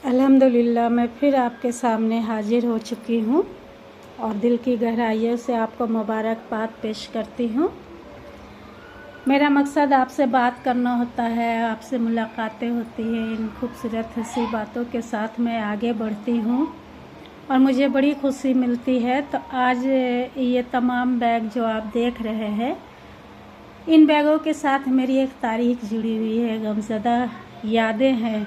अल्हम्दुलिल्लाह मैं फिर आपके सामने हाजिर हो चुकी हूँ और दिल की गहराइयों से आपको मुबारकबाद पेश करती हूँ। मेरा मकसद आपसे बात करना होता है, आपसे मुलाकातें होती हैं। इन खूबसूरत हंसी बातों के साथ मैं आगे बढ़ती हूँ और मुझे बड़ी खुशी मिलती है। तो आज ये तमाम बैग जो आप देख रहे हैं, इन बैगों के साथ मेरी एक तारीख जुड़ी हुई है, गमज़दा यादें हैं।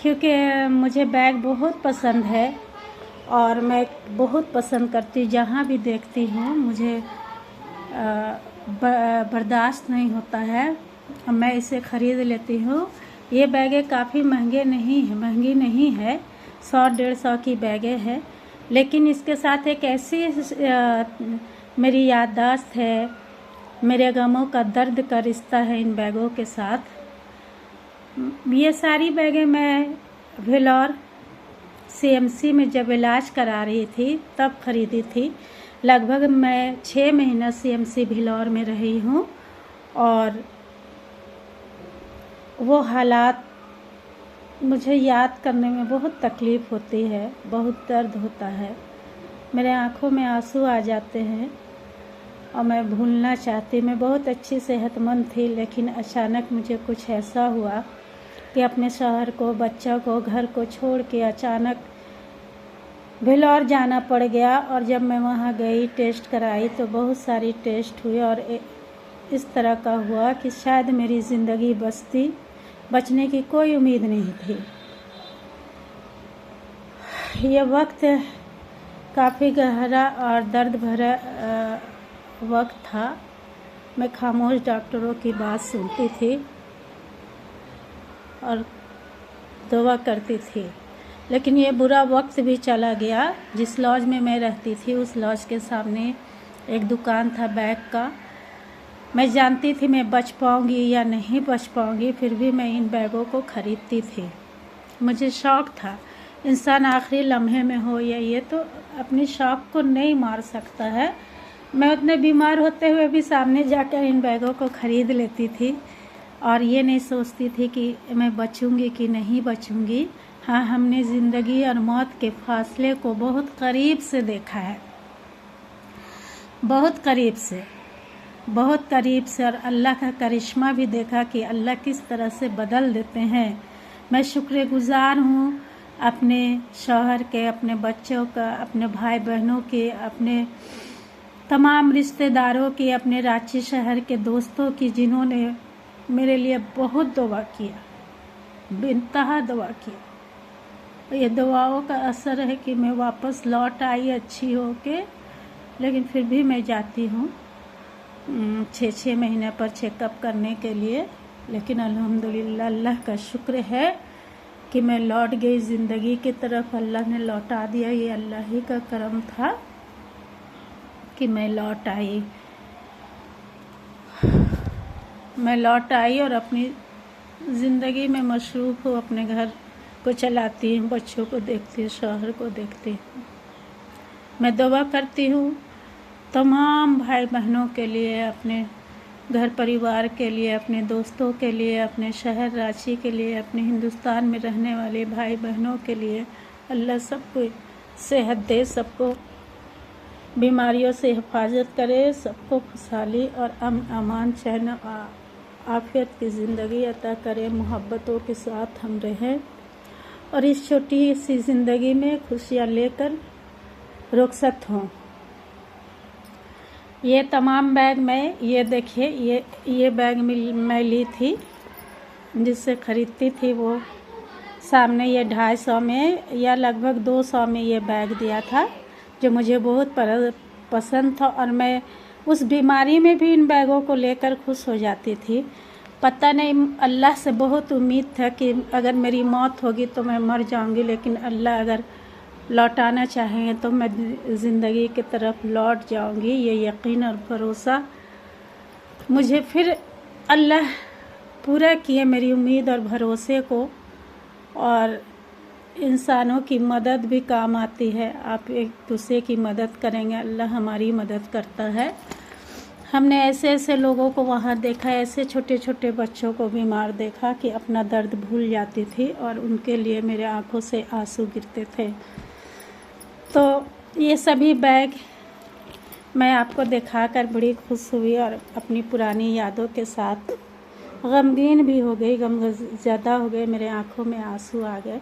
क्योंकि मुझे बैग बहुत पसंद है और मैं बहुत पसंद करती हूँ। जहाँ भी देखती हूँ मुझे बर्दाश्त नहीं होता है, मैं इसे ख़रीद लेती हूँ। ये बैगें काफ़ी महंगी नहीं है, 100-150 की बैगें हैं, लेकिन इसके साथ एक ऐसी मेरी याददाश्त है, मेरे गमों का दर्द का रिश्ता है इन बैगों के साथ। ये सारी बैगें मैं भेलोर CMC में जब इलाज करा रही थी तब ख़रीदी थी। लगभग मैं 6 महीना CMC भेलोर में रही हूँ और वो हालात मुझे याद करने में बहुत तकलीफ़ होती है, बहुत दर्द होता है। मेरे आँखों में आंसू आ जाते हैं और मैं भूलना चाहती। मैं बहुत अच्छी सेहतमंद थी, लेकिन अचानक मुझे कुछ ऐसा हुआ कि अपने शहर को, बच्चा को, घर को छोड़ के अचानक भेलोर जाना पड़ गया। और जब मैं वहाँ गई, टेस्ट कराई, तो बहुत सारी टेस्ट हुई और इस तरह का हुआ कि शायद मेरी ज़िंदगी बचने की कोई उम्मीद नहीं थी। ये वक्त काफ़ी गहरा और दर्द भरा वक्त था। मैं खामोश डॉक्टरों की बात सुनती थी और दुआ करती थी, लेकिन ये बुरा वक्त भी चला गया। जिस लॉज में मैं रहती थी, उस लॉज के सामने एक दुकान था बैग का। मैं जानती थी मैं बच पाऊँगी या नहीं बच पाऊँगी, फिर भी मैं इन बैगों को ख़रीदती थी। मुझे शौक़ था। इंसान आखिरी लम्हे में हो या ये तो अपने शौक़ को नहीं मार सकता है। मैं उतने बीमार होते हुए भी सामने जाकर इन बैगों को ख़रीद लेती थी और ये नहीं सोचती थी कि मैं बचूंगी कि नहीं बचूंगी। हाँ, हमने ज़िंदगी और मौत के फासले को बहुत करीब से देखा है, बहुत करीब से, और अल्लाह का करिश्मा भी देखा कि अल्लाह किस तरह से बदल देते हैं। मैं शुक्रगुज़ार हूँ अपने शौहर के, अपने बच्चों का, अपने भाई बहनों के, अपने तमाम रिश्तेदारों की, अपने रांची शहर के दोस्तों की, जिन्होंने मेरे लिए बहुत दुआ किया, बेइंतहा दुआ किया। ये दुआओं का असर है कि मैं वापस लौट आई अच्छी हो के, लेकिन फिर भी मैं जाती हूँ 6-6 महीने पर चेकअप करने के लिए। लेकिन अल्हम्दुलिल्लाह, अल्लाह का शुक्र है कि मैं लौट गई ज़िंदगी की तरफ। अल्लाह ने लौटा दिया, ये अल्लाह ही का करम था कि मैं लौट आई और अपनी ज़िंदगी में मशरूफ़ हूँ। अपने घर को चलाती हूँ, बच्चों को देखती हूँ, शौहर को देखती हूँ। मैं दुआ करती हूँ तमाम भाई बहनों के लिए, अपने घर परिवार के लिए, अपने दोस्तों के लिए, अपने शहर रांची के लिए, अपने हिंदुस्तान में रहने वाले भाई बहनों के लिए। अल्लाह सबको सेहत दे, सबको बीमारियों से हिफाजत करे, सबको खुशहाली और अमान, चैन, आफियत की ज़िंदगी अता करे। मोहब्बतों के साथ हम रहें और इस छोटी सी ज़िंदगी में खुशियाँ लेकर रुखसत हों। ये तमाम बैग ये देखिए, ये बैग मैं ली थी, जिससे ख़रीदती थी वो सामने ये 250 में या लगभग 200 में ये बैग दिया था, जो मुझे बहुत पसंद था। और मैं उस बीमारी में भी इन बैगों को लेकर खुश हो जाती थी। पता नहीं, अल्लाह से बहुत उम्मीद था कि अगर मेरी मौत होगी तो मैं मर जाऊंगी, लेकिन अल्लाह अगर लौटाना चाहेंगे तो मैं ज़िंदगी की तरफ लौट जाऊंगी। ये यकीन और भरोसा मुझे फिर अल्लाह पूरा किए, मेरी उम्मीद और भरोसे को। और इंसानों की मदद भी काम आती है। आप एक दूसरे की मदद करेंगे, अल्लाह हमारी मदद करता है। हमने ऐसे ऐसे लोगों को वहाँ देखा, ऐसे छोटे छोटे बच्चों को बीमार देखा कि अपना दर्द भूल जाती थी और उनके लिए मेरे आंखों से आंसू गिरते थे। तो ये सभी बैग मैं आपको दिखाकर बड़ी खुश हुई और अपनी पुरानी यादों के साथ गमगीन भी हो गई, ज़्यादा हो गए, मेरे आंखों में आंसू आ गए।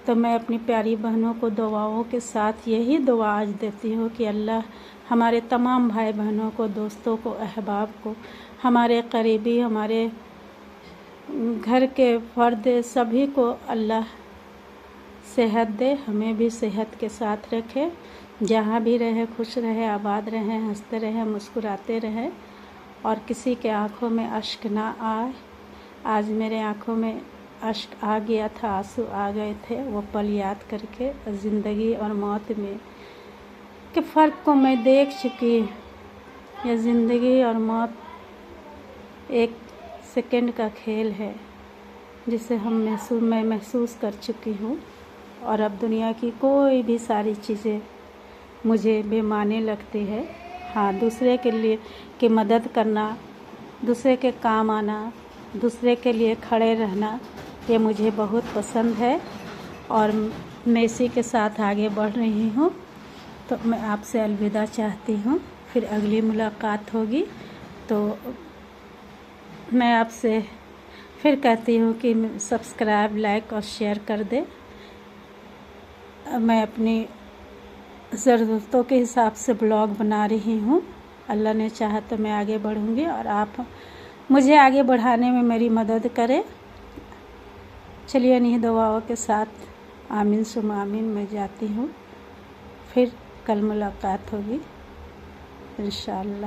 तो मैं अपनी प्यारी बहनों को दुआओं के साथ यही दुआ आज देती हूँ कि अल्लाह हमारे तमाम भाई बहनों को, दोस्तों को, अहबाब को, हमारे करीबी, हमारे घर के फ़र्द सभी को अल्लाह सेहत दे, हमें भी सेहत के साथ रखे, जहाँ भी रहे खुश रहे, आबाद रहें, हंसते रहें, मुस्कुराते रहें और किसी के आँखों में अश्क ना आए। आज मेरे आँखों में अश्क आ गया था, आंसू आ गए थे, वो पल याद करके ज़िंदगी और मौत में के फ़र्क को मैं देख चुकी। यह ज़िंदगी और मौत एक सेकंड का खेल है जिसे मैं महसूस कर चुकी हूँ और अब दुनिया की कोई भी सारी चीज़ें मुझे बेमानी लगती है। हाँ, दूसरे के लिए की मदद करना, दूसरे के काम आना, दूसरे के लिए खड़े रहना, ये मुझे बहुत पसंद है और मैं इसी के साथ आगे बढ़ रही हूँ। तो मैं आपसे अलविदा चाहती हूँ, फिर अगली मुलाकात होगी तो मैं आपसे फिर कहती हूँ कि सब्सक्राइब, लाइक और शेयर कर दें। मैं अपनी ज़रूरतों के हिसाब से ब्लॉग बना रही हूँ। अल्लाह ने चाहा तो मैं आगे बढ़ूँगी और आप मुझे आगे बढ़ाने में मेरी मदद करें। चलिए इन्हीं दुआओं के साथ आमीन सुम आमीन मैं जाती हूँ, फिर कल मुलाकात होगी इंशाअल्लाह।